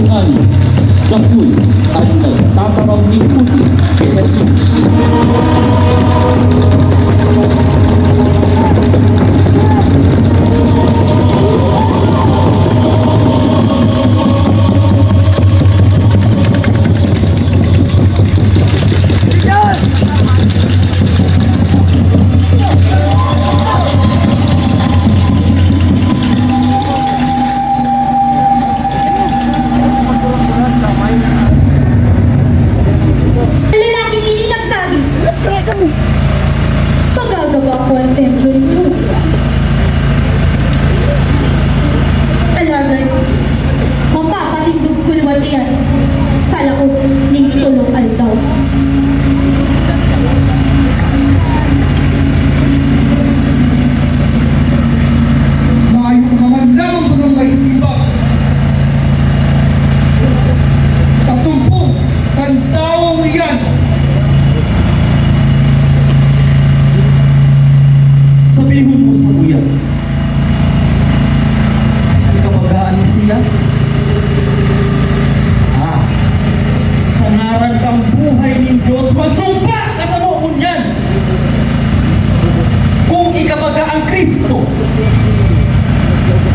karunungan. Gayon ay nagtataraw ni puti kay Jesus. Pagagawa ko ang templo ni Diyos. Alagad, mapapatindog ko naman iyan sa laot ng tulong aldaw. Maayong ka man lamang bagang may sisiba. Sa sumpong kantawang iyan, Sabihon mo sa buyan. Ang kabagaan mo siyas? Sa ngaran kang buhay ng Diyos, magsumpa ka sa noon yan! Kung ikabaga ang Kristo,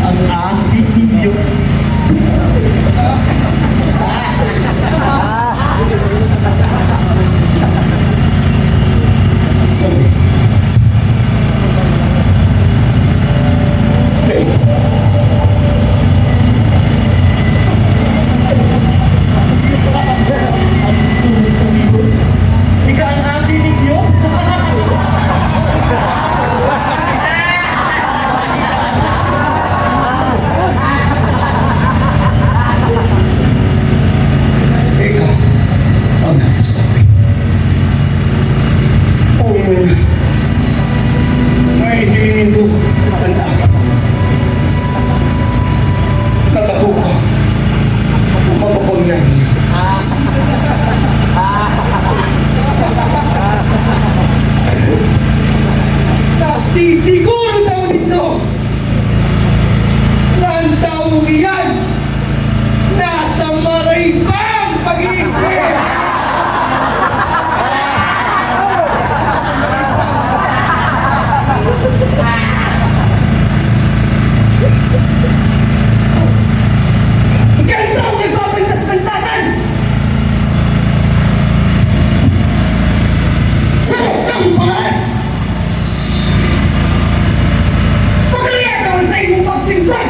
ang aking ng Diyos. Sabi. Ika ang aking ng Diyos? Ikaw ang nagsasabi. Oo man, may hilingin to ang akin. Natato ka. Mapapangyari niya. nasisiguro daw nito na ang taong iyan nasa maraybang pag-iisip. Ikaw daw nagpapagtas-pagtasan! Sabok kang pangalas! Pagkaliyan naman sa imong pagsimpan!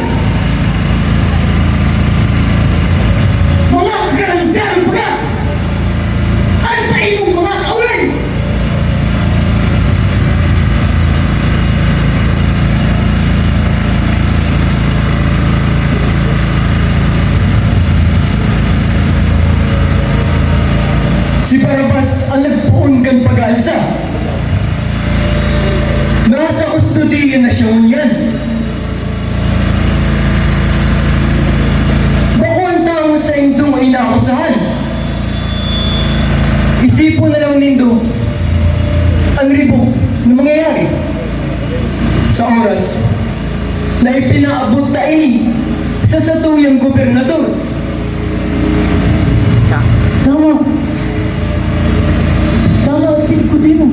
Mga kagalang-galang pagka! Ano sa imong mga kaulan? Si Barabas ang nagpuunggang pag-aalsa. Nasa kustudiya na siya ngunyan. Bako ang tao sa indong ay nakusahan. Isipon na lang nindo ang ribok na mangyayari sa oras na ipinaabot na ini sa satuyang gobernador. Tama. Tama ang singkutin mo.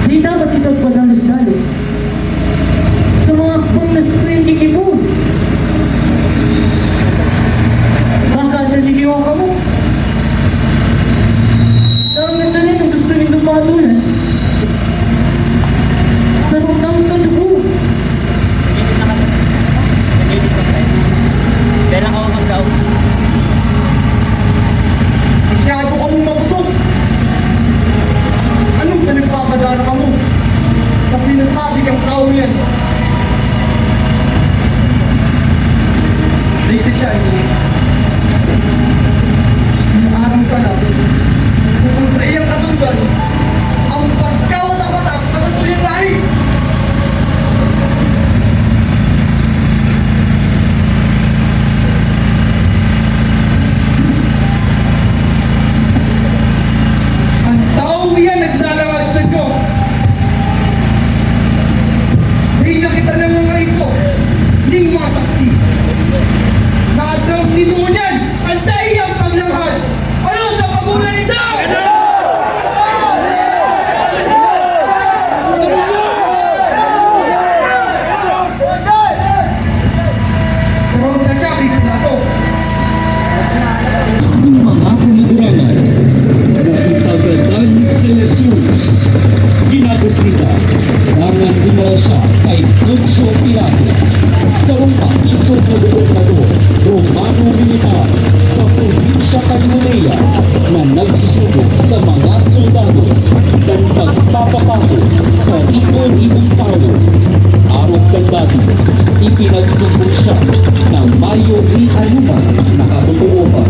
Di dapat ikaw padalos-dalos sa mga akbang na swinding ibo. Baka naliliwa ka mo. Ang nasanin ang gusto nito patulan. Sa rutang kadugo. Kailan ako mag-daw? Masyado ka mong mabusog! Anong pinagpapadala ka mo sa sinasabi kang tao yan? Dito siya, Elisa. Inaaram ka na kung sa iyang katunggan ang pagkawatak-watak ka sa tuloy lahi. Ang taong iyan naglalawag sa Diyos. Hindi na kita nangangarito, hindi mga saksi. sa iyang paglanghad. Ano sa pagulan nito? Tawag na siya kay Pilato. Sa mga kanigurangan na ipagadan si Jesus, ginagusita nangan dinala siya kay Poncio Pilato sa rumpang isod na gobernador Romano militar sa probinsya Galilea na nagsusubok sa mga soldados ng pagpapapako sa ibon-ibong tao. Arot kang dati, ipinagsubok siya ng Mayo ni Anuman na katutooban.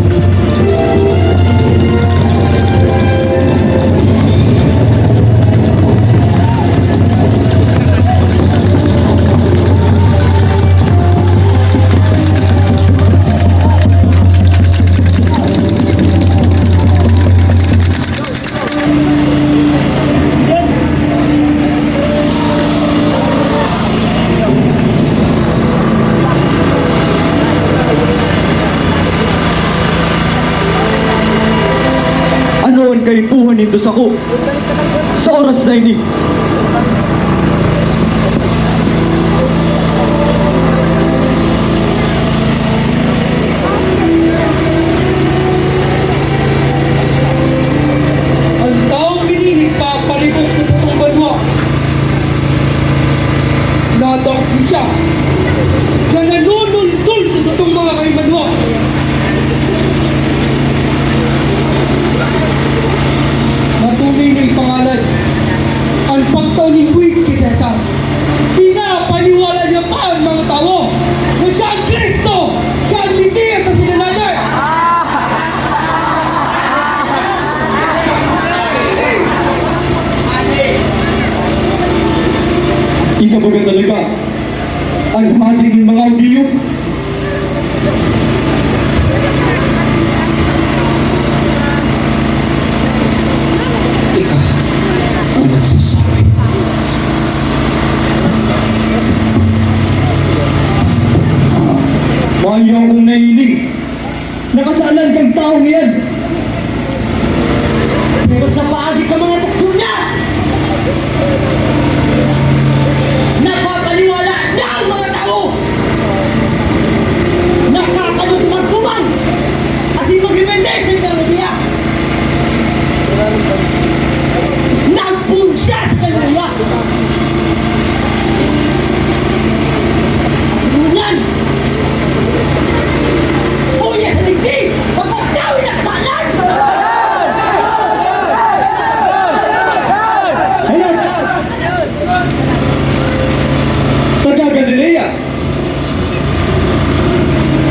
Ano ang kaipuhan nito sa ko? Sa oras na ini. Ang taong ginihit papalibok sa satong banwa. Natawag siya na nanunulsul sa satong mga kaimanwa. Matunay na ipangalan ang pagtaw ni Luis kay Cesar. Pinapaniwala niya pa ang mga tao na siya ang Kristo, siya ang Mesiyas sa sinanadar. Ikabaga talaga ang hati ng mga Hudyo. Ikaw ang nagsasabi. Mayaw kong nahiling. Nakasalan kang taong yan. Pero sa paagi ka mga tukto niya! Napapaniwala na ang mga tao! Nakakalugmang kumang! Kasi mag-ibende sa Galilea! Nagpunsya sa Galilea! Kasunyan! Unya sa ligdig! Pagpagdawin na kasalan! Ayan! Taga Galilea!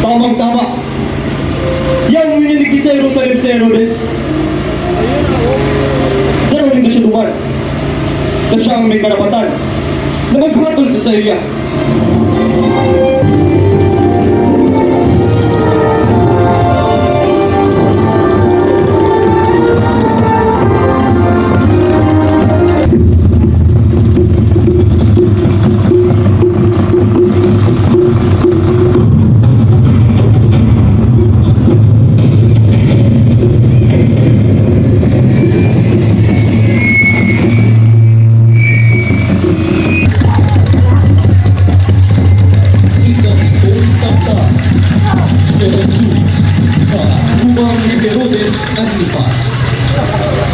Tamang-tama! Yan mo ninig sa Jerusalem sa Herodes. Darawin na siya duman na siyang may karapatan na maghatol sa Syria. Si Jesus sa rumang ni Herodes Antipas.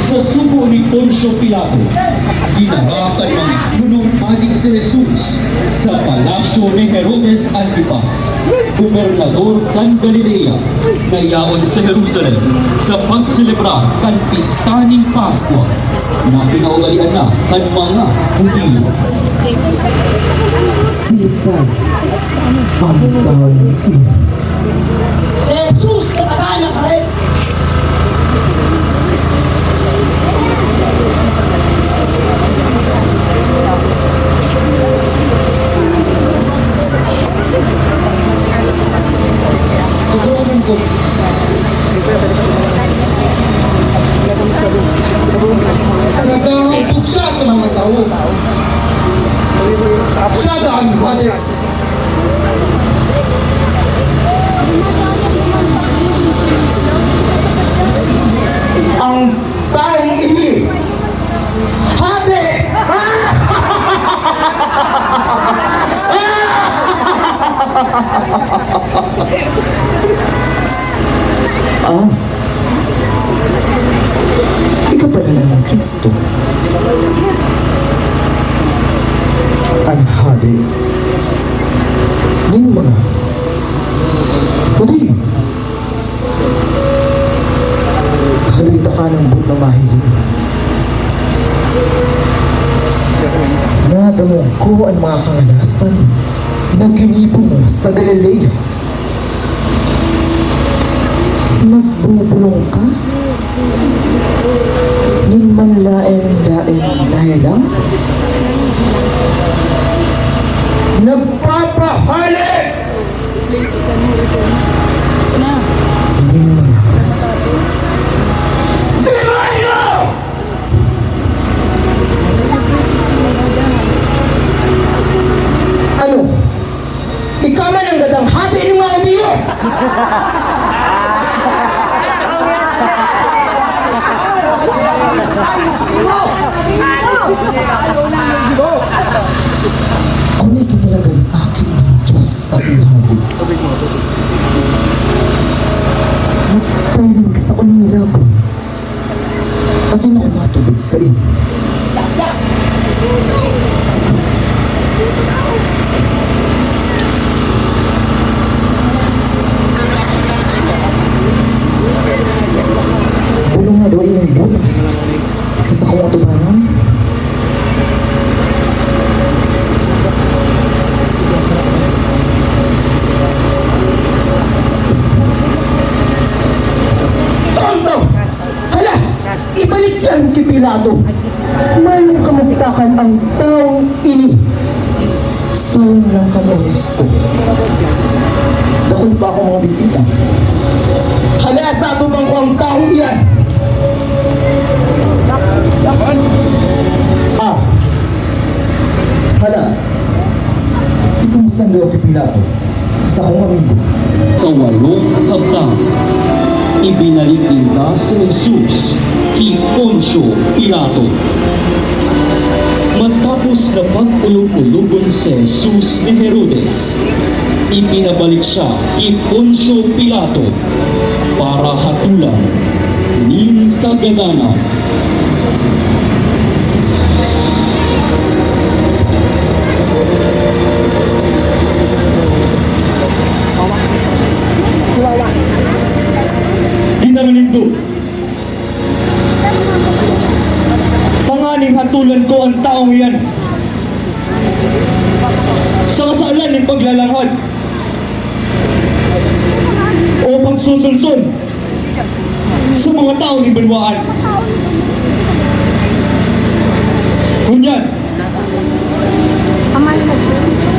Sa subo ni Poncio Pilato, dinarakan mga punong adik si Jesus sa palasyo ni Herodes Antipas, gobernador kan Galilea, na yaon sa Jerusalem sa pagselebrar kan pistaning Paskwa na pinaugalian na kan mga Hudyo. Caesar, ang tawag Si Jesus na taga Nazaret! Tuturuan ko. Naghahampog siya sa mga tao. Siya daan hadir. Ah, ikaw pala na ng Kristo. Ang hadi ng mga Hudi. Halita ka ng but na mahilig. Nadamo ko ang mga kanganasan na ginibo mo sa Galilea. Nagbubulong ka? Ng manlaeng-laeng nahilang? Nagpapahali! Hindi mo na. Demonyo! Ano? Ikaw man ang gadang hati ng mga niyo! Kunay ka talaga ang aking Diyos sa sinahadi. Nagpailan ka sa uning lago. Kasi na kumatubig sa inyo. Bulong nga daw ilang buta sa sakong atubangan. Tonto! Hala! Ibalik yan kay Pilato. Mayroong kamagtakan ang taong ini. Sayang lang ka ko. Dakon pa ako mga bisita. Hala, sabi bang ko ang taong iyan? Ah! Hala! Ikumusta ang gawa kay Pilato sa sakong amigo? Kawalong kabtang, ibinalik nila si Jesus kay Poncio Pilato. Matapos na pag-ulog-ulogon si Jesus ni Herodes, ipinabalik siya kay Poncio Pilato para hatulan ng kagananan. Ginaranindo. Tanganing hatulan ko ang taong iyan. Sa kasalan ng paglalangad o pagsusulson sa mga tao ni Banwaan. Kunyan,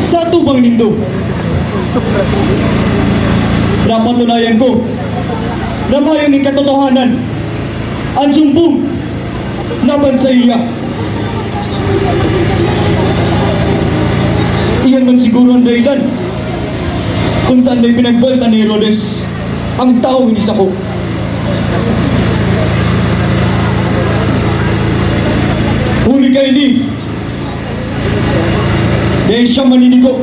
sa tubang nindo, napatunayan ko na mayon ng katotohanan ang sumbong laban sa iya. Iyan man siguro ang dahilan kung tanday pinagbalta ni Herodes ang tao inis ako. Huli ka ini dahil siya maninigo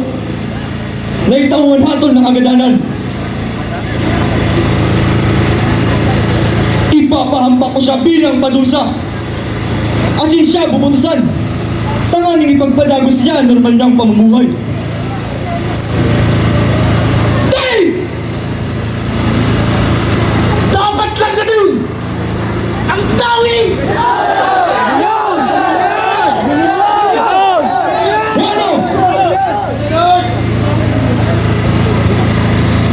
na itawan hatol ng agadanan. Ipapahampak ko siya bilang padusa. Asin siya bubutusan. Tanganing ipagpadagos niya ang normal niyang pamumuhay. Dahil! Dapat lang ganun! Ang tawi! Ano?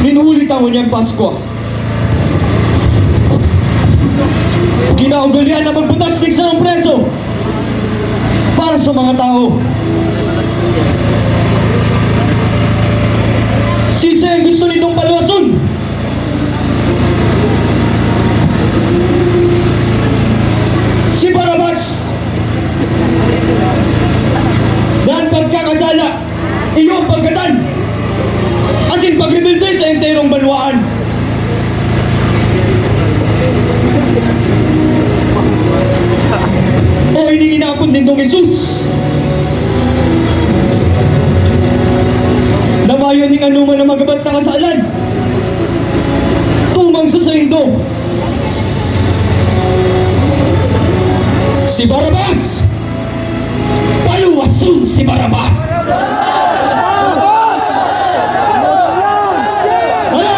Minuhulit ako niyang Pasko. Ginaugalian na magbutas ng isang preso para sa mga tao. Sisa ang gusto nitong paluwason. Si Barabas. Dahil pagkakasala, iyong pagkatan. Asin pagrebelde sa enterong Banwaan. O iniinapon din tong Jesus na mayon ng anuman na magabat na kasalan Patindog! Si Barabas! Paluwason si Barabas! Wala!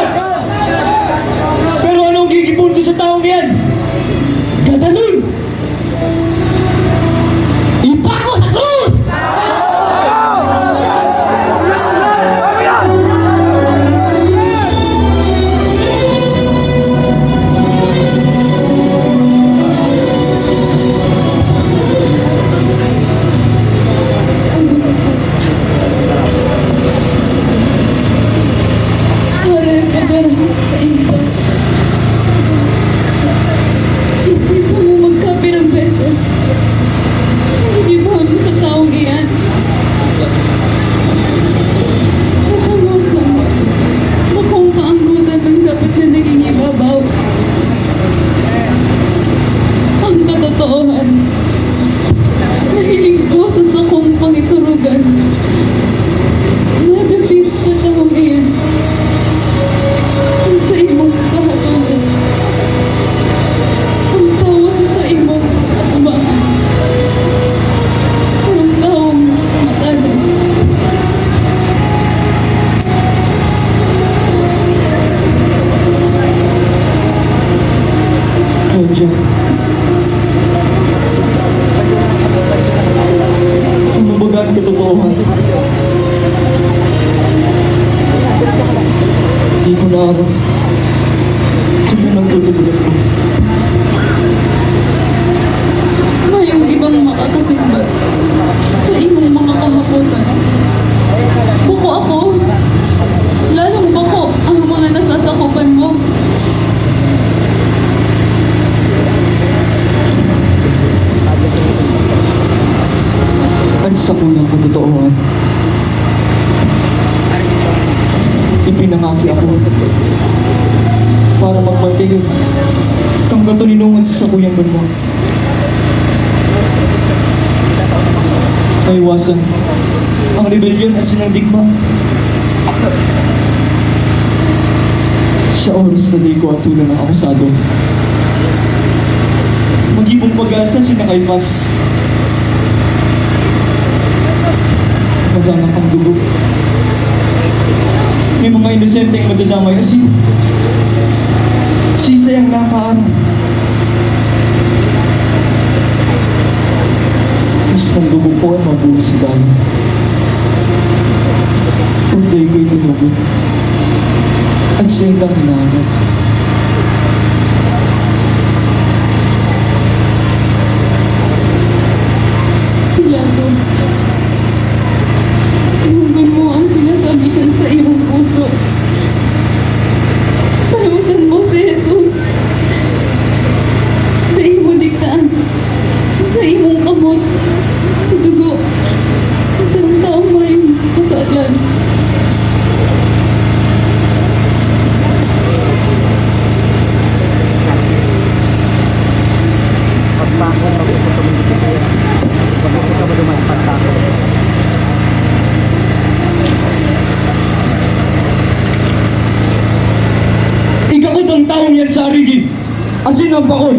Pero anong gigipon ko sa taong yan? Gaganon! Ipako sa krus! Wala ka darating sa inyo. Isipan mo magkapirang beses. Nagigibahan mo sa taong iyan. Nakalasan mo kung kaanggutan ng dapat na naging ibabaw. Ang katotohan, nahiling ko sa sakong pangiturugan. Nadapit sa taong iyan. Ang sa imong kahatulan. Ang tawa sa imong katubahan. Sa ang taong matalas. Claudia. Ano ba ang katotohanan? Hindi ko na alam. Kung ano ang tutulungan ko. Mayong ibang makakasimbat sa imong mga kamakutan. Buko ako. Lalong buko ang mga nasasakupan mo. Ang sakuyang katotohanan. Ipinangaki ako para magpatigil kang katuninungan sa sakuyang banmo. Maiwasan ang rebelyon at sinangdigma. Sa oras na di ko at tulong ng akusado, mag-ibong pag-asa sina Kaypas. Maganap ang dugo. May mga inosenteng madadamay kasi sisay ang nakaaram. Mas ng dugo ko ang mabuo sa dami. Kung tayo ko'y tumugon at sa indang hinahanap. Pilato, inugan mo ang sinasabihan sa iyong puso. Palusan mo si Jesus. Dahil mo diktaan sa imong kamot, sa dugo, sa taong may kasalan. Ikakot ang taong yan sa arigi. Asin ang bakod.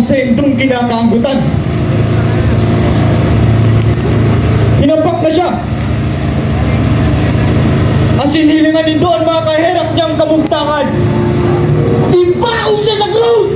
sentrong kinakaanggutan. Hinampak na siya. Asin hilingan nindo ang mga kaherap niyang kamugtangan. Ipaon siya sa krus!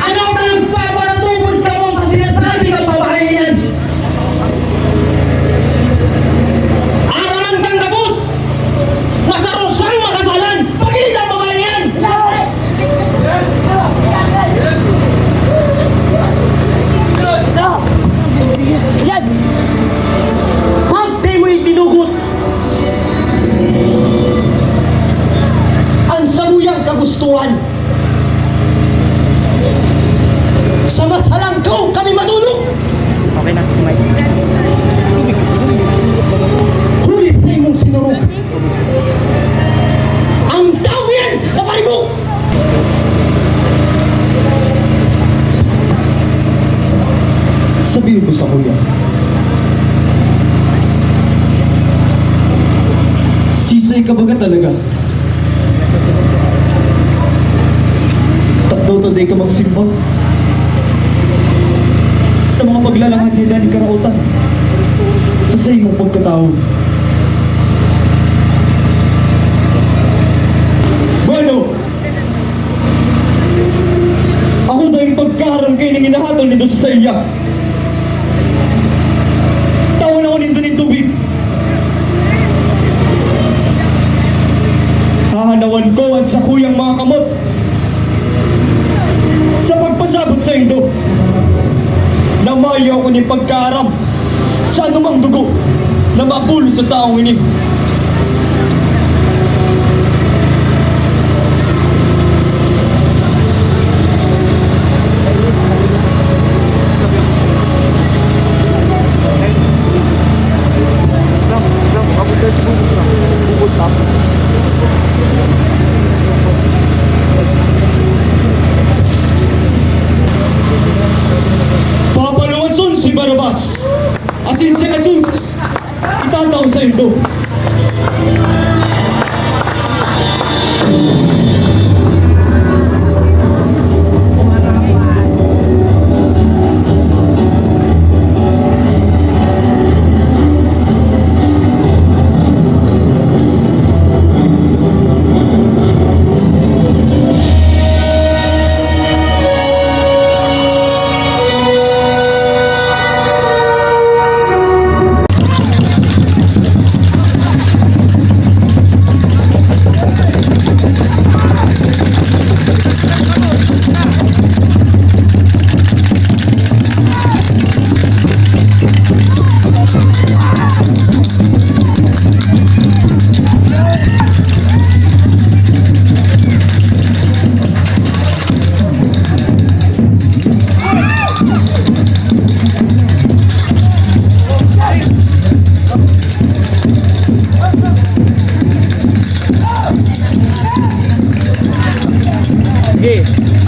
Ano ba nagpapalatubod ka mo sa sinasabi ng babae niyan? Araman kang tapos! Masarap siyang makasalan! Pakinig ang babae niyan! Hante mo itinugot! Ang samuyang kagustuhan! Sa masalang ko kami matulog! Hulit sa imong sinurog! Ang tao yan! Napalibog! Sabihin ko sa kuya. Sisay ka baga talaga? Tatlo to day ka magsimba. Sa mga paglalakad ni Dani Karautan. Sa imong pagkatao. Bueno! Ako na yung pagkaharang kayo ng inahatol nito sa iya. Taon ako nito ng tubig. Hahanawan ko ang sa kuyang mga kamot. Sa pagpasabot sa ito, namayaw ko ng pagkaharap sa anumang dugo na mapulo sa taong ini. Papaluwason si Barabas. Asin si Jesus. Itataon sa ito.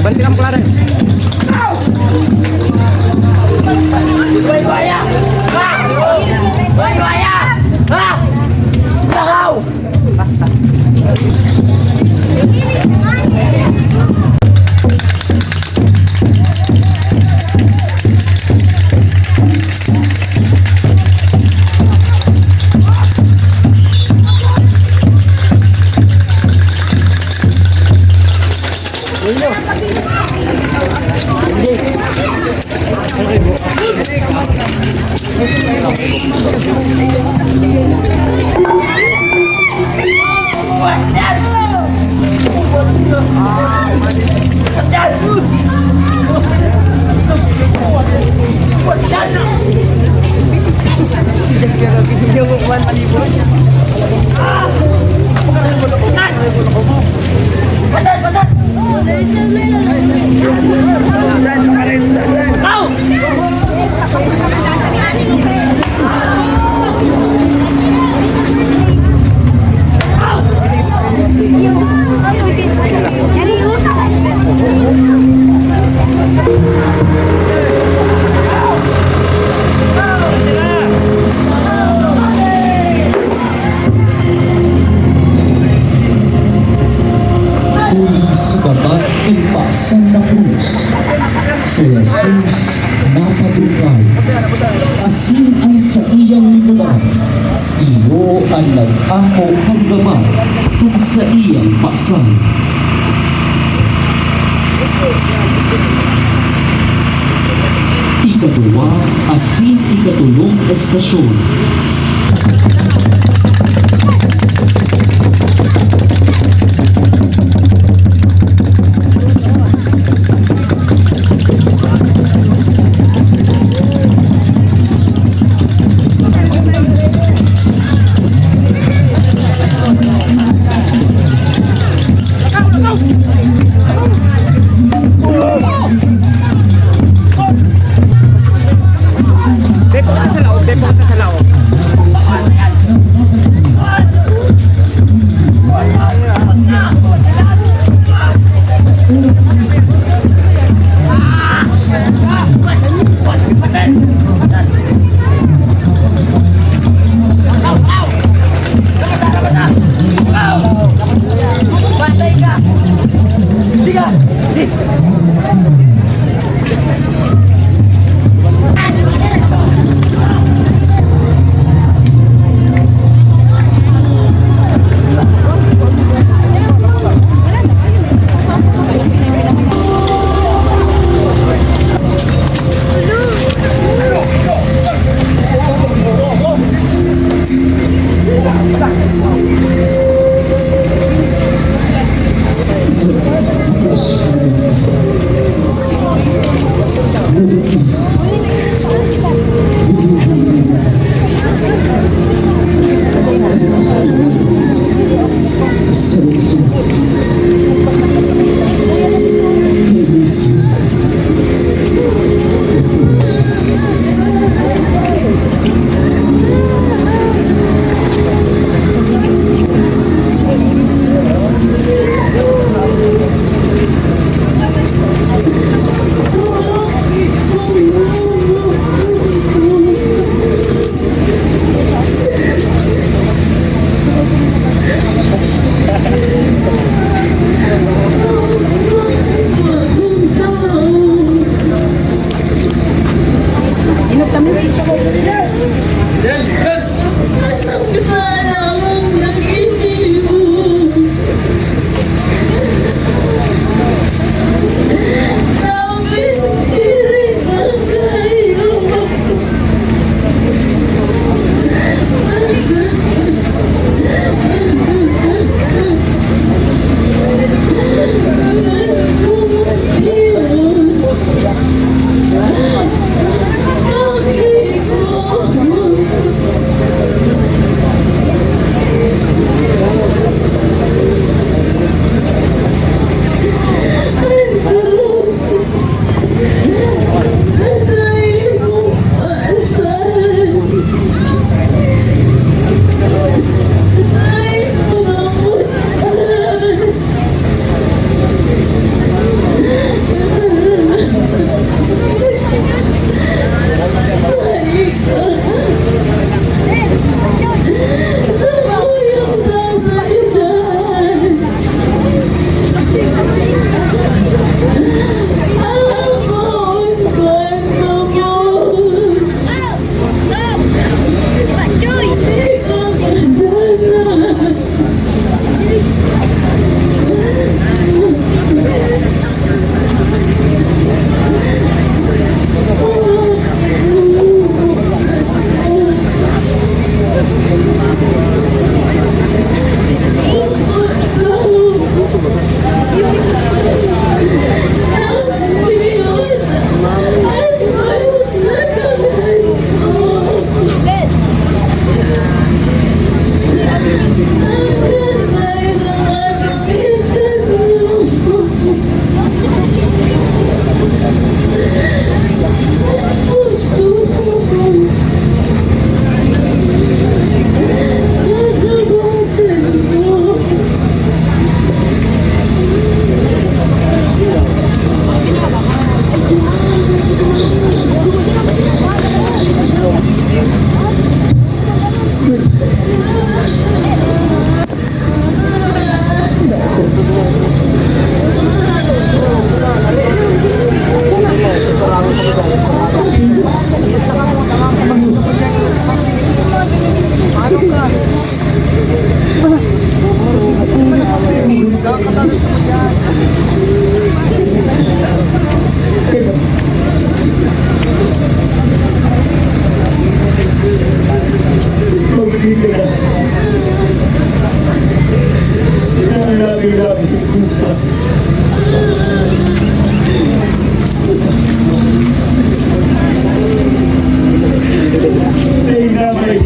Banting ang pula rin. Buaya! Buaya! Ha! Nakaw! Yung kukuhan malibo. Saan ka rin? Saan? Muli sa babat ng pasan na krus, si Jesus napadukay. Asin ay sa iyang libunan, iyo ang nag-ako hanggaman at sa iyang pasan. Ikadua, asin ikatulong estasyon. Depo ka sa laog, depo ka sa laog.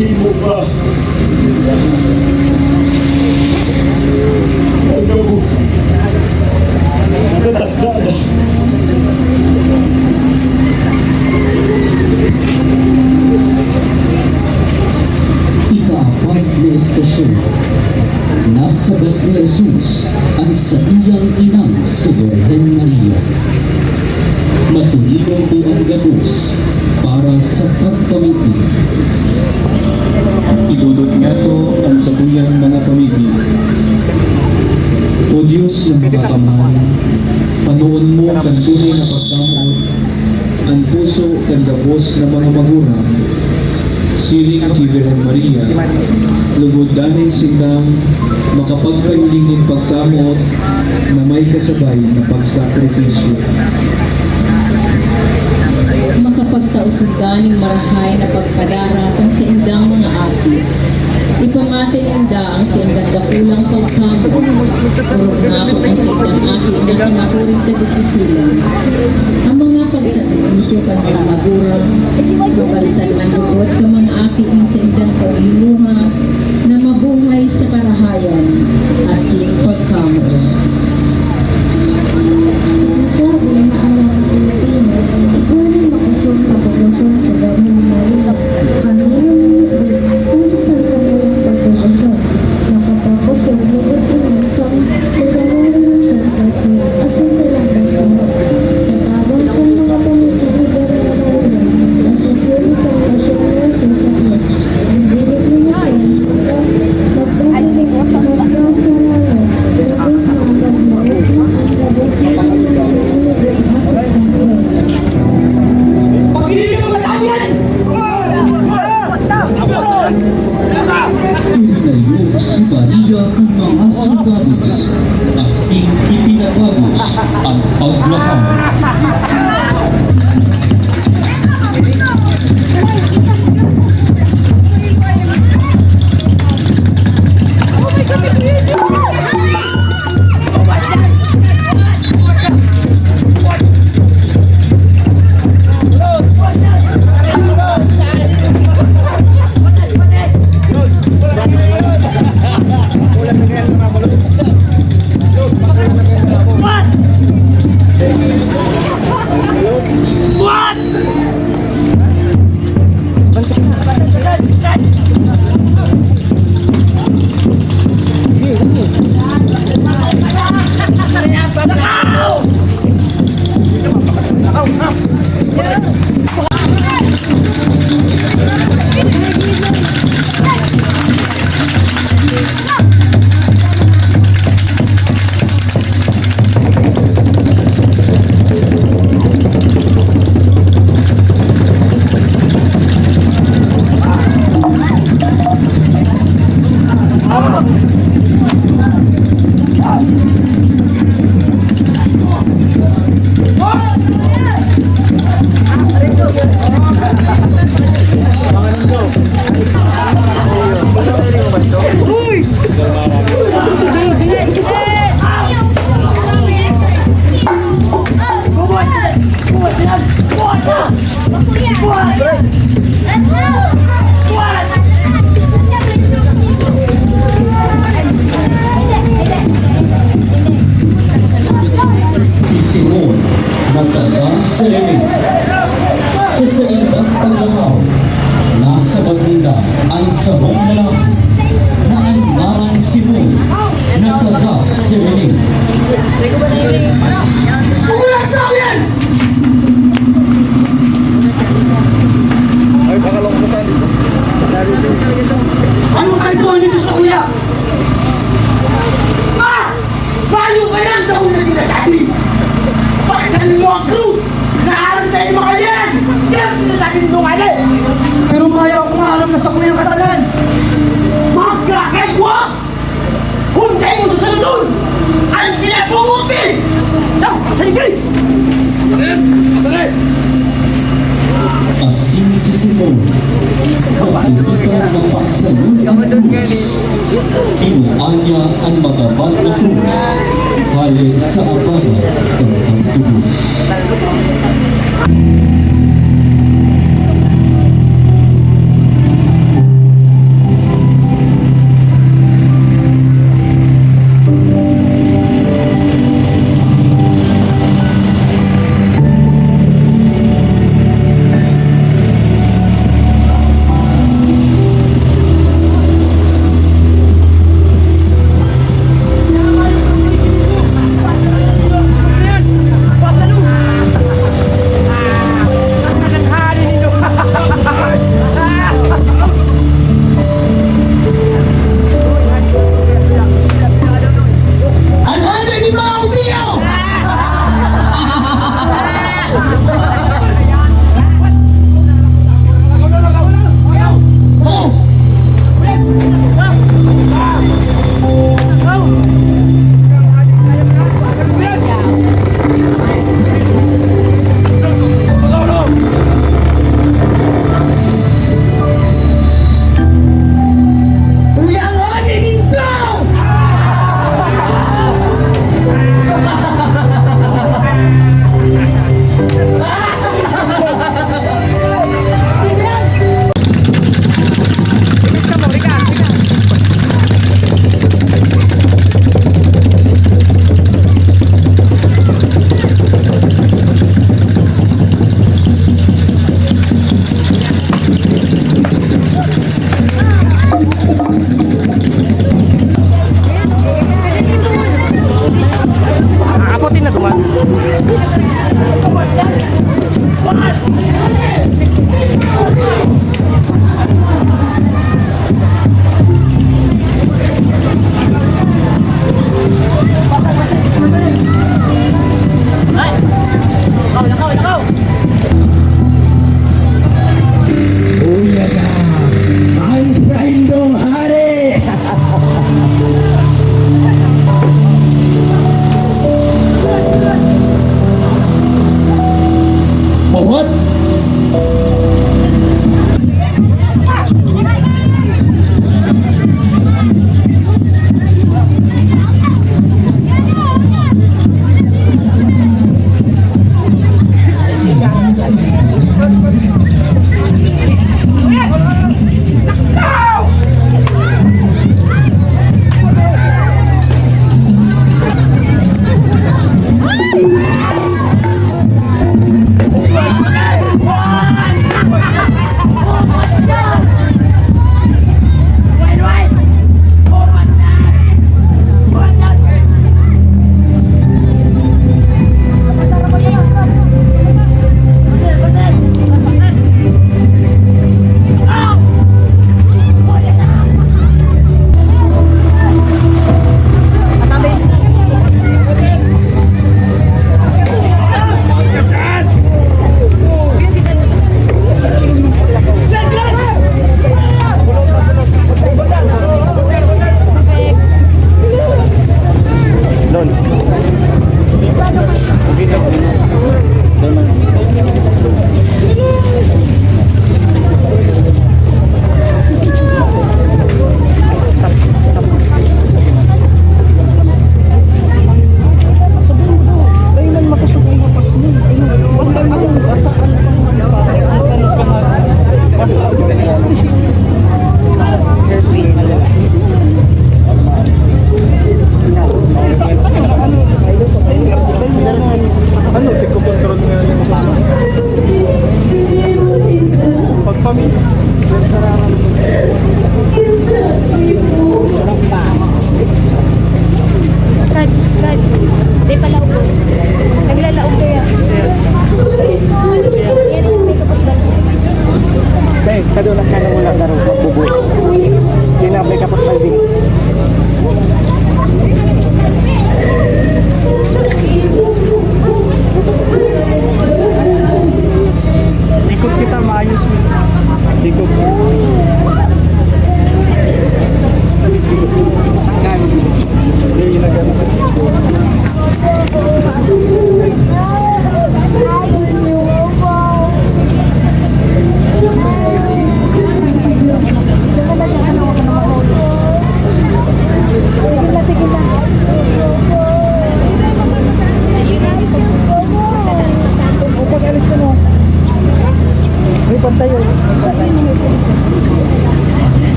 Himo ba? Ang gabot. Natatanda na. Ika-apat na estasyon. Nasabat ni Jesus ang sa iyang inang si Virgen Maria. Matuligan po ang gabos para sa pagpamigid. Idudot nga to ang satuyang mga pamilya. O Diyos na mga kamay, panuon mo ang tunay na pagkamot, ang puso ang gabos na mga magulang, siring kay Virgen Maria, lugod danay sindang makapagpahilingin pagkamot na may kasabay na pagsakripisyo. Makapagtausog ganing marahay na pagpadara kung sa indang mga api. Ipamatin inda ang sa indang dakulang pagkamo. Urog nga ako ang sa indang api na sa mapuring tagipisilan. Ang mga pagsakripisyo kan mga magulang, mabalsal ng lukot sa mga api ng sa indang pag-iluha na mabuhay sa karahayan asin pagkamo. Sabi na alam ng Pilipino, ikaw na makasyon sa pagkasyon sa gawin ng mahirap. Kanino kung sa kanyang pagkasyon, nakatapos sa lubot inasang kasalanan ng siyempre at ang talagang katabang sa mga pamisigigan na naulan at sa pili sa kasyon ng sasaklas. Hindi rin mo siya magpapagaling at magpapasalanan. Labos na ang labos na Tinayo si Maria kang mga soldados, asin ipinatagos ang paglakang. Si Simon nagtagas sa limit. Sa saindang paglamaw, nasa magninda ang sabong lalaki na ang marang Simon nagtagas sa limit. Ano kayo po nito sa kuya? Ma! Bayo ka lang daw na sinasabi! Pagsanin mo ang krus! Naaram tayo mga yan! Kaya sinasabi nito nga na! Pero maya akong alam na sa kuya kasalan! Magkakagwa! Kung kayo mo susunod ang pinabubuti! Nang kasaligay! Asin si Simon, pagtitipan ng pagsalun ng krus. Kinuha niya ang magabat na krus, hali sa abada ng pagtubos.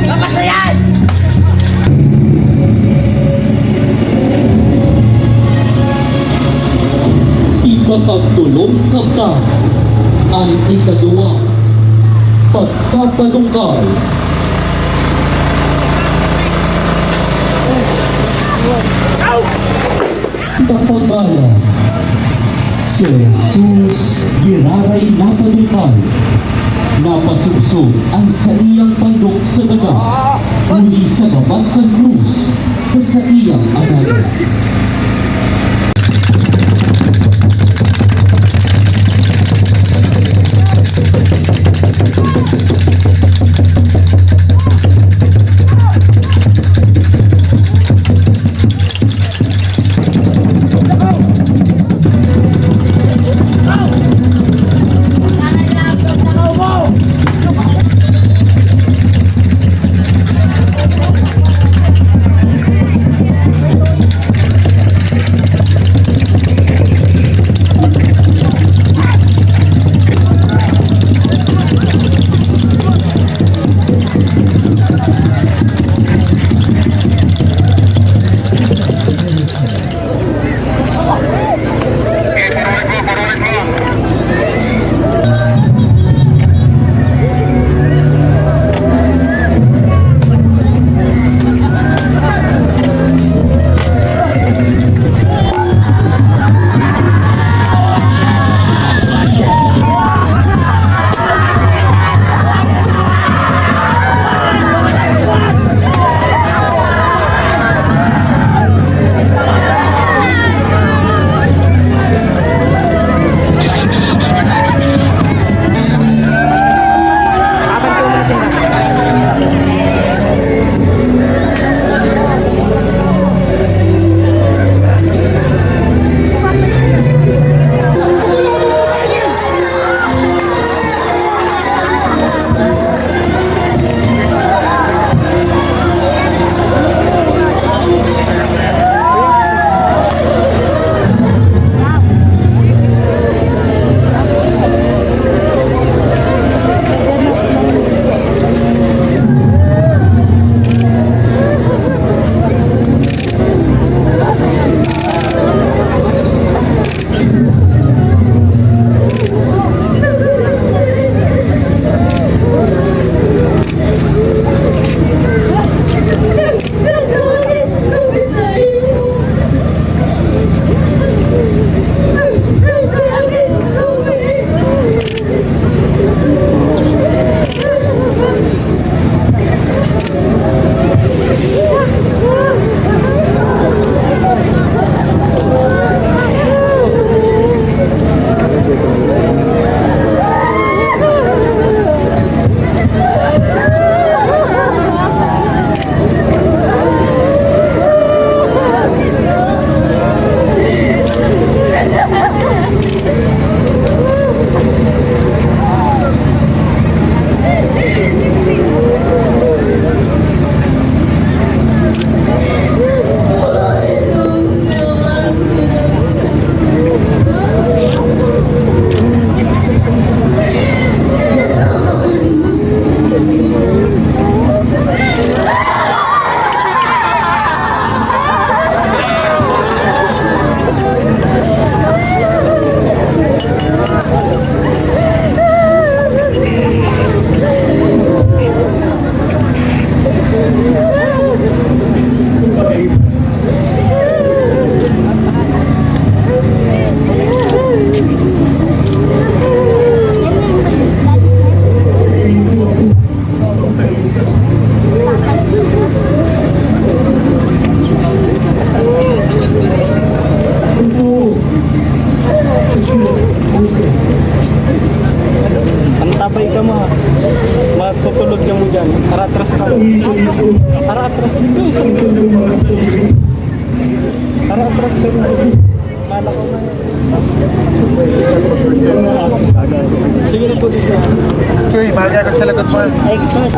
Makasayan! Ipakagtulong kapta ang ikaduwa, pagkatagungkal. Kapagalan, si Jesus giraray napadungkal, napasugsog ang sariyang pandok sa daga, muli sa gabat ng krus sa sariyang anaga. Matutulog ka mo dyan. Aratras ka. Aratras dito. Aratras ka dito. Kala ko na. Sige na po dito. Kuy, mahal ka sa lagot mo. Ay, God.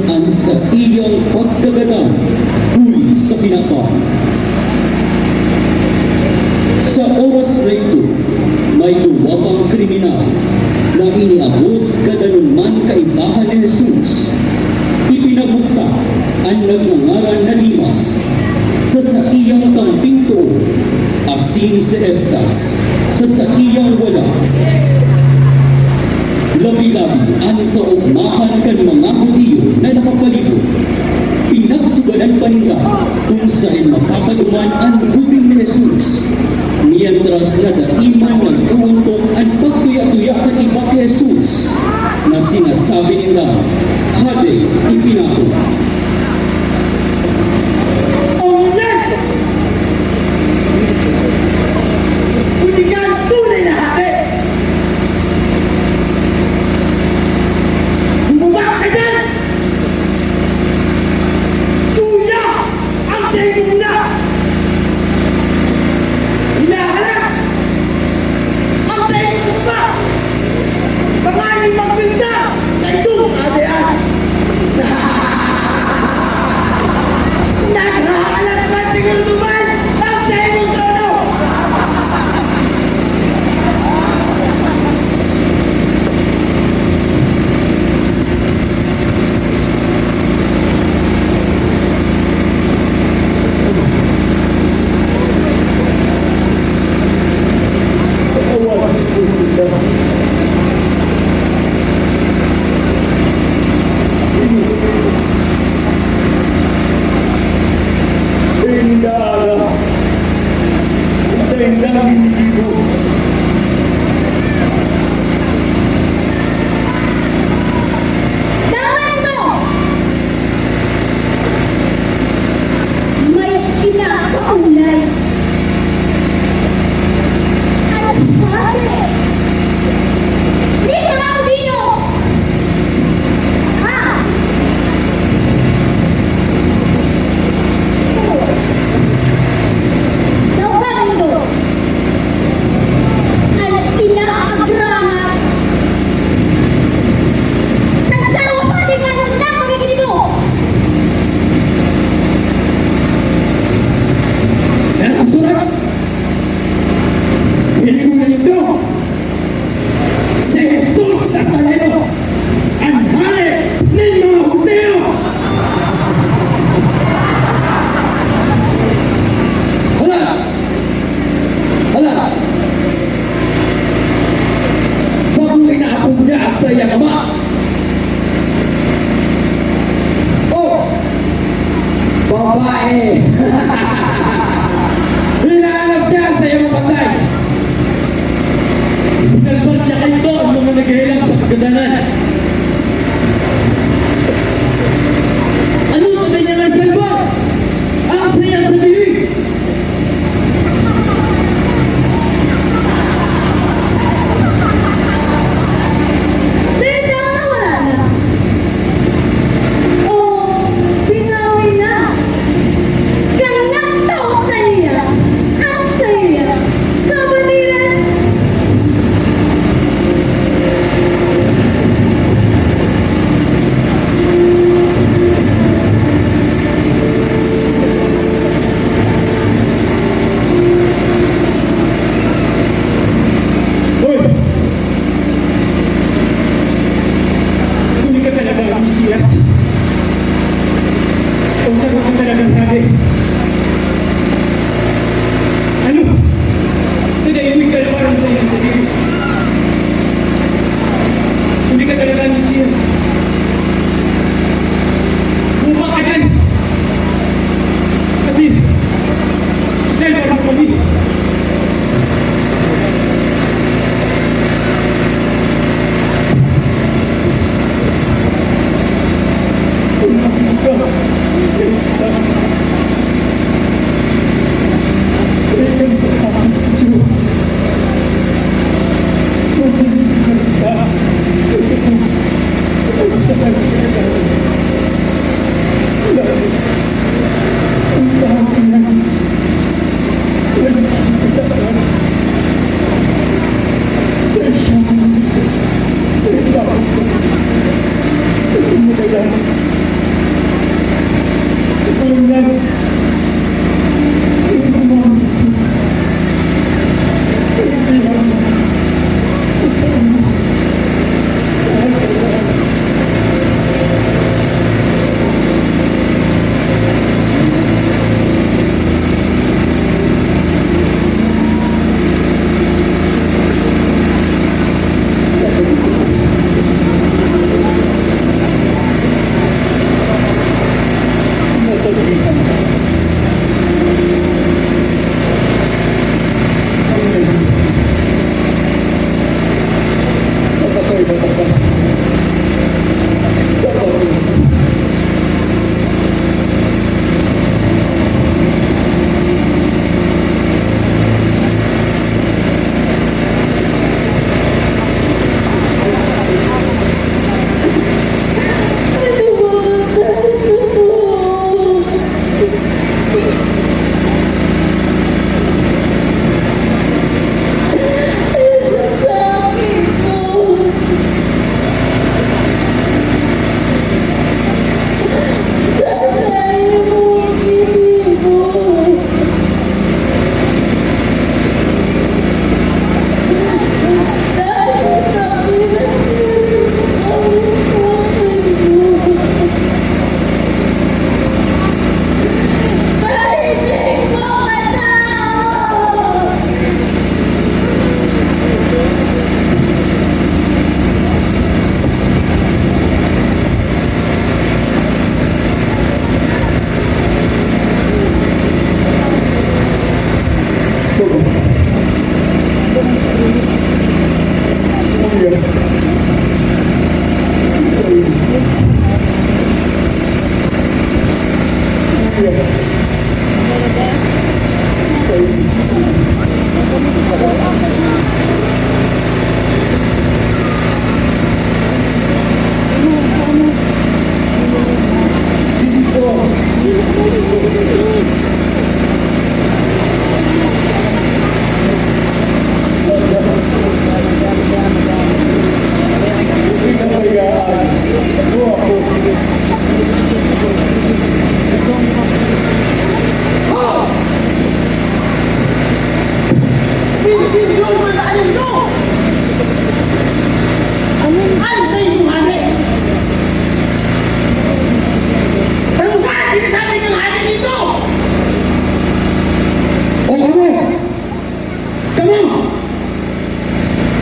ang sa iyang pagkaganan huli sa pinaka. Sa oras na ito, may duwa pang kriminal na iniabot kadalunman kaibahan ni Jesus. Ipinagmukta ang nagngangaran na Limas sa iyang kamping tuo, asin si Estas sa iyang wala. Labi-labi ang kaugmahan kan mga Hudiyo na nakapalibot. Pinagsugalan pa nila kung saan mapapaduman ang gubing ni Jesus. Mientras na daiman nag-uuntong ang pagtuya-tuya kan iba kay Jesus na sinasabi nila, Hade, ipinako. Hindi ka ang tunay na hati! Bumaba ka dyan! Tuya ang sayo na! Hinahalak ang sayo pa! Pangaling magpinta sa itong adean! Naghahalak pa tingin naman ang sayo trono! Indah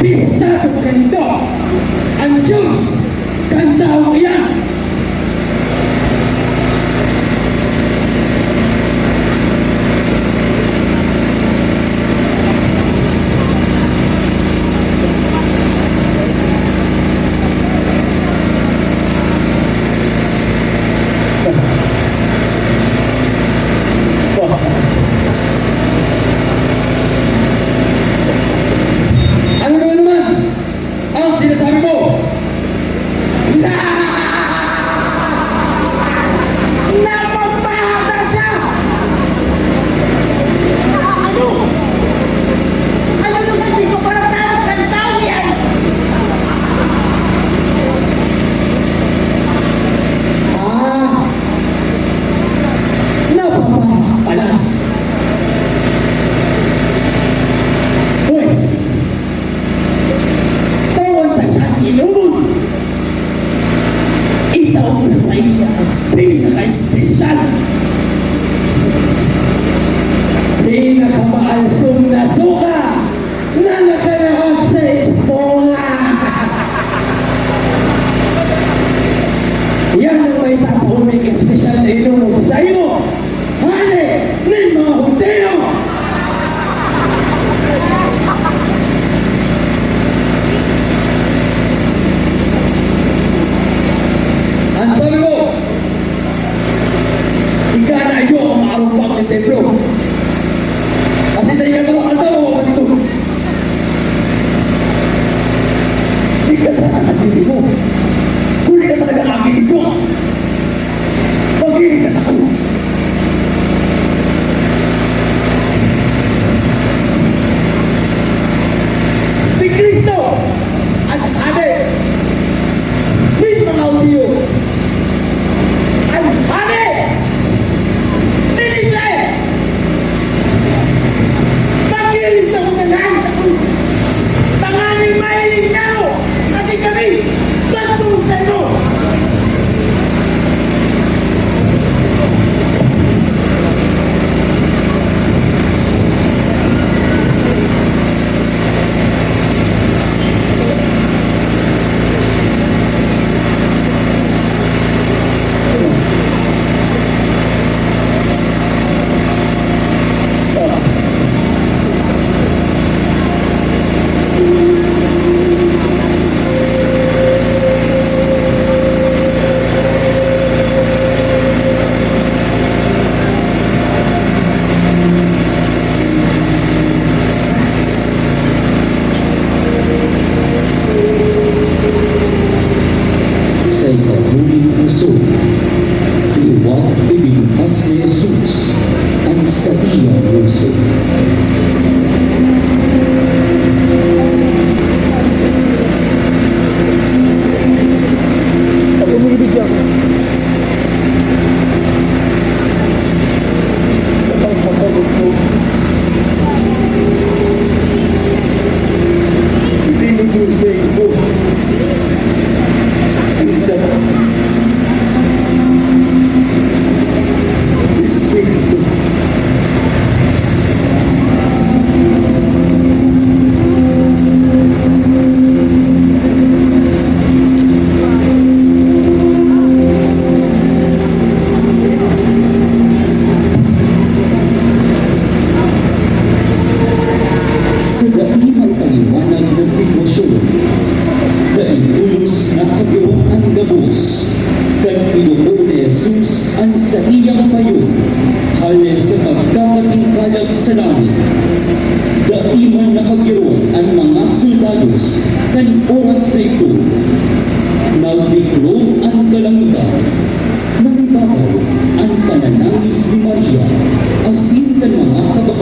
Pista kapag ganito, ang Diyos, kanta mo yan. Ano ba naman ang sinasabi mo? Napagpahatang siya! Ano? Ano naman di ko para tawag ng tao yan? Napapaha pala. Pues, tawag na siya inumun. Itawag na sa iya ang pinaka-espesyal. Pinakamaalsong na suka na nakalahok sa esponga. Yan ang may tatahuming espesyal na inumog sa iyo. Hane ng mga huteo! Ang sabi mo, ika na iyo ang maarumpang ng templo. Kasi sa iya ka makanta mo kapatid ko. Hindi ka sana sa pili mo. Kuli ka talaga ang aking Diyos. Pag-ibig ka sa krus. Si Kristo at Ate may mga audio. Ang Ate ni Israel pag-ibig na kumanahan sa krus. Tanganin mahiling tao kasi kami pagtulog sa inyo. Sa ikahuling puso, iwag ibinukas ni Jesus ang sa iyang puso. Ako mo ibigyan ko. Sa pagpapagod ko, dinudusay ko ang isang Espiritu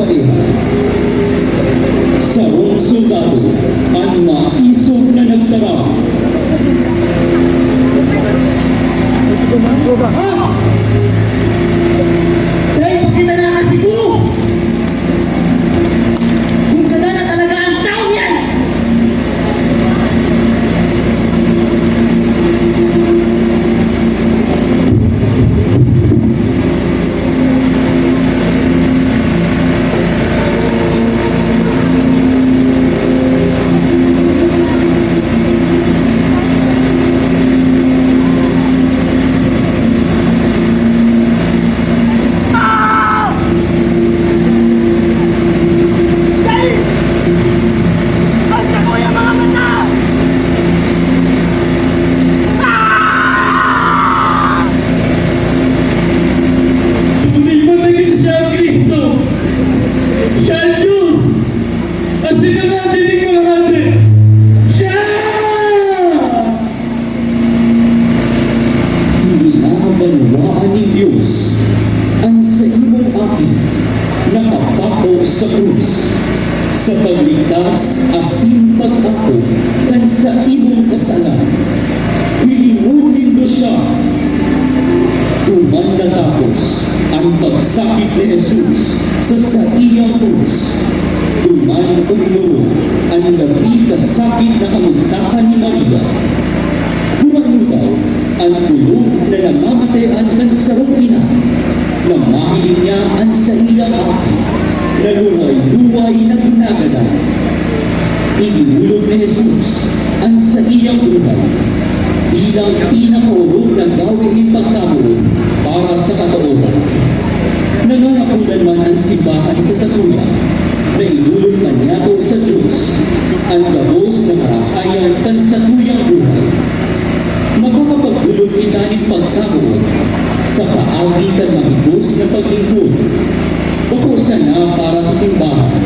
kamatayan. Sarong soldado ang naisog na nagtarang. Dahil pakita na nga siguro kung ganda na talaga ang taong yan! Tunay matagin siya ang Kristo. Siya ang Diyos. At sinanatiling mga kante. Siya! Ginagabanwaan ni Diyos ang sa imong akin nakapako sa krus sa pagligtas asin pag-ako kan sa imong kasalan. Hilingon nindo siya. Tuman natapos ang pagsakit ni Jesus sa iyang krus. Tuman umuro ang labi kasakit na kamugtakan ni Maria. Humagludaw ang tulog na namamatayan ng sarong ina na mahiling niya ang sa iyang aki na luway-luway na ginagadan. Iginulog ni Jesus ang sa iyang buhay bilang pinakaulog na gawin ni pagkamulo para sa katauhan. Nangangakulan man ang simbahan sa satuya na inulog man niya sa Diyos ang gabos na karahayan kan satuyang buhay. Magkakapagulog kita ni pagkamulo sa paagi kan mahigos na paglingkod. Bukusan na para sa simbahan,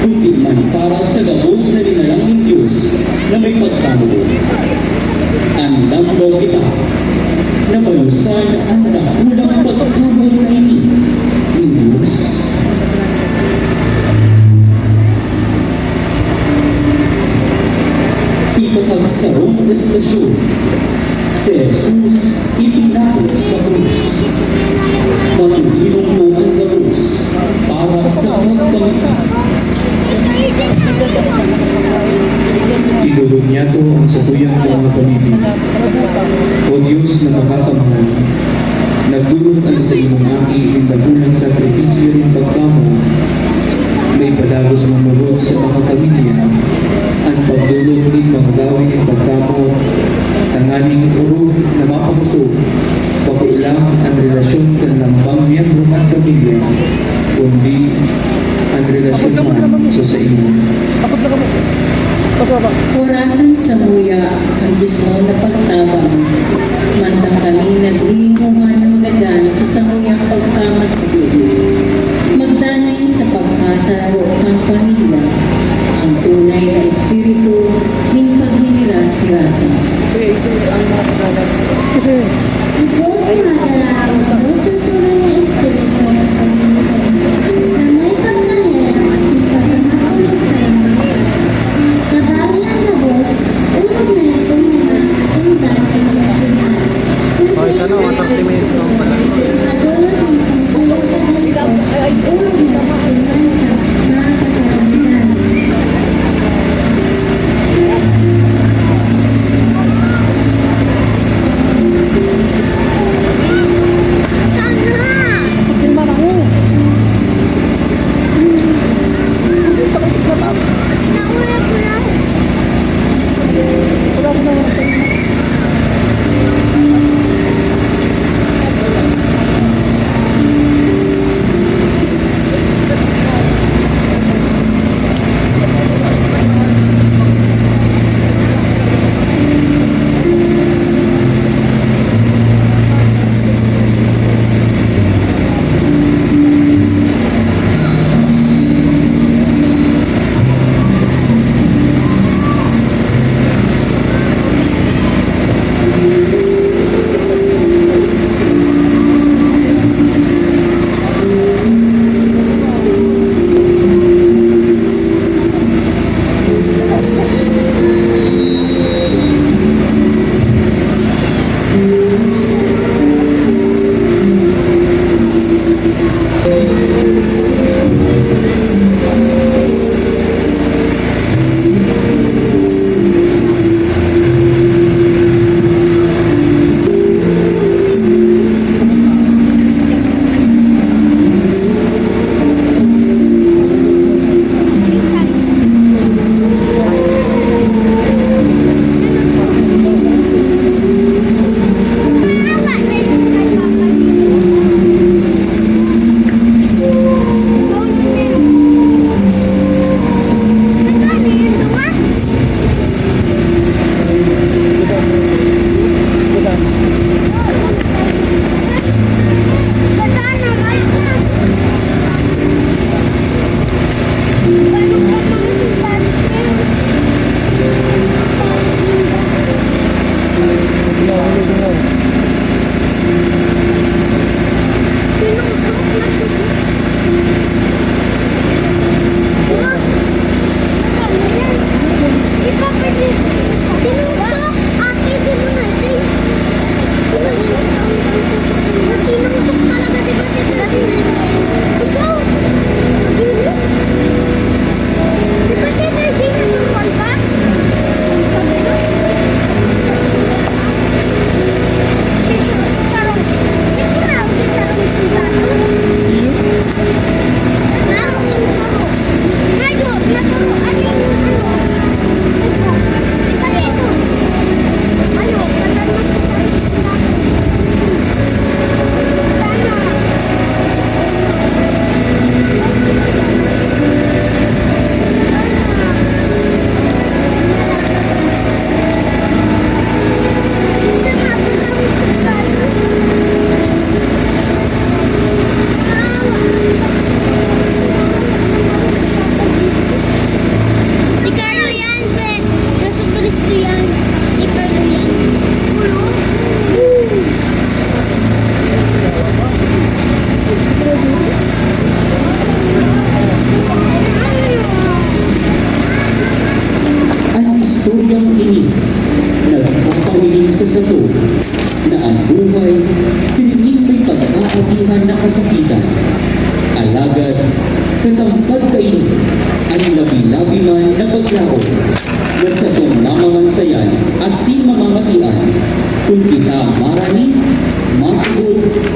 kundi man para sa gabos na linalang ng Diyos na may pagkamulo. Ang damdaw kita na balusan ang nakulang pagkamot na ini ng Diyos. Ipapagsarong estasyon, si Jesus ipinako sa krus. Matulunong mo ang gabos para sa pagpangita. Idulog niya to ang satuyang mga pamilya. O Diyos na makatamahal, nagdulog ang sa imong aki ang dagulang sakripisyo ng pagkamo, may padagos mamugot sa mga pamilya, ang pagdulog ng mga gawin ng pagkamo, tanganing urog na mapapusog, pakulang ang relasyon ng lambang miyembro ng pamilya, kundi ang relasyon man sa inyo. Orasan sa muya ang Diyos mo na pagtabang. Mantang kami naghihinguhan na magadan sa samuyang pagtamas magdanay sa pagkasaro ng pamilya. Ang tunay na espiritu ng paghinirasirasa. Ito ay madalawang ko sa tunay na espiritu ng Panginoon na may pagkahirap at sipagkamakulog sa mga kabali ang labos upang na ito na ang dahil sa sasyanan. Okay, sana 30 minutes.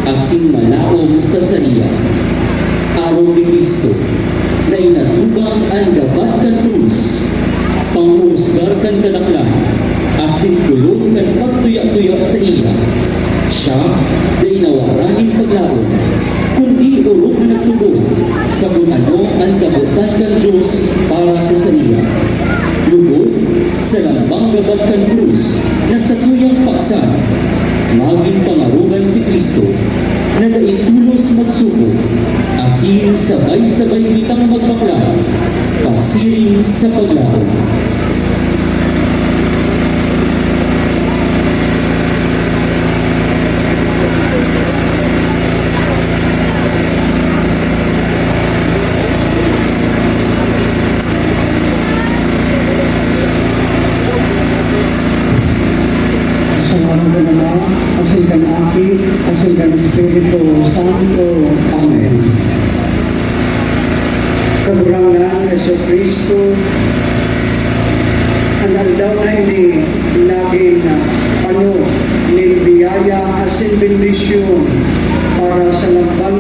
asin malaom sa sariya. Araw ni Kristo, na inatubang ang gabat kan krus, panghusgar kan kadaklan, asin kulong kan pagtuya-tuya sa iya. Siya, day nawaraning paglaon, kundi urok na nagtugon sa kung ano ang kabutan kan Diyos para sa sariya. Lugod sa lambang gabat kan krus na sa tuyang paksan, maging pangarugan si Kristo na daitulos magsuko, asin sabay-sabay kitang magpakla, pasiring sa paglaon. Sa ngalan ng Ama, asin ka ng Anak, asin ka ng Espiritu Santo. Amen. Kagurangan Yesu Kristo, ang aldaw na ini laging nilbiyaya asin bendisyon para sa lambang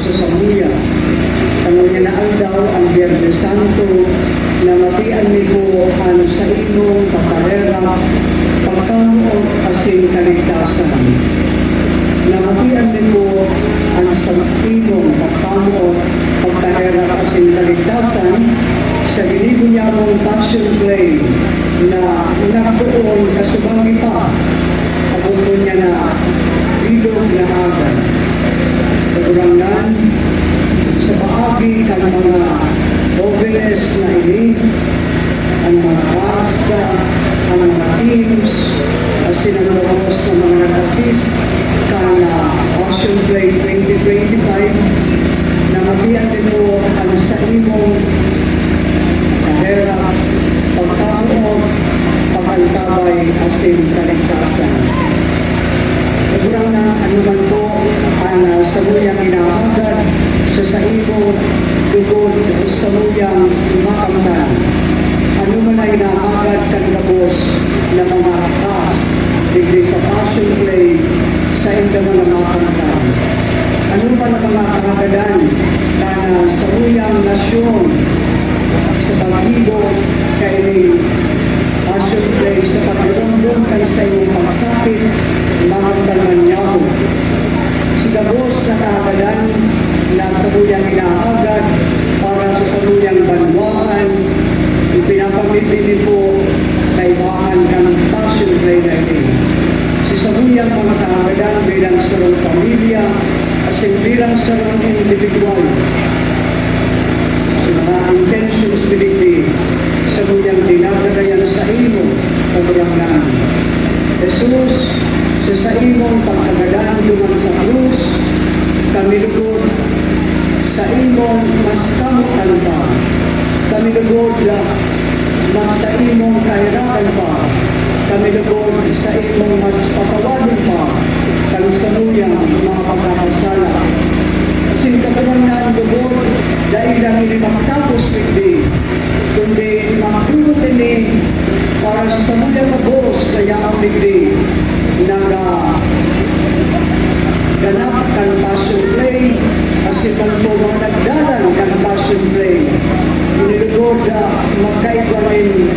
sa samuya. Ano niya na aldaw ang Biyernes Santo na matian ni po ang sa imong kakarera pagkamuot asin kaligtasan. Namatian din po ang samtimong pagkamuot pagkarera asin kaligtasan sa ginigo niya mong passion play na nakabuon kasubang kita abuto niya na bilog na agad. Kagurangan sa paagi ng mga noveles na ini, ang mga pasta, ang mga teams, asin ang mga host ng mga nag-assist kana Passion Play 2025 na matiyan din mo ang sa imong kahera, pagkaon, pagkantabay, asin kaligtasan. Sigurang na anuman po ang sa muyang inaagad sa imong dugod sa muyang makamtan. Ano man ay naagad kanlabos na mga cast digdi sa Passion Play sa inda mga makamtan. Ano man ang mga kahagadan na sa uyang nasyon sa paghibo kay Passion Play sa pagdurong kay sa iyong pagsakit makamtan niya. Si Gabos na kahagadan na sa uyang inaagad para sa saluyang banwaan ipinapamitin po kay Bahan kang Passion Play na ini. Si Sabuyang mga kahagadan bilang sarang pamilya asin bilang sarang individual. Sa mga intentions biliti Sabuyang dinagadayan sa imo kagurangan. Jesus, sa imong pagkagadan duman sa krus, kami lugod sa imong mas kamutan pa. Kami lugod mas sa imong kahirapan pa. Kami lugod sa imong mas papawadin pa. Kami sa luyang mga pagkakasala. Kasi kapalangan lugod dahil lang hindi makatapos digdi. Kundi makatulot ini para sa samuyang mabos kaya ang digdi ganap kan Passion Play kasi kung po mga nagdalan kan Passion Play inilugod magkaigwain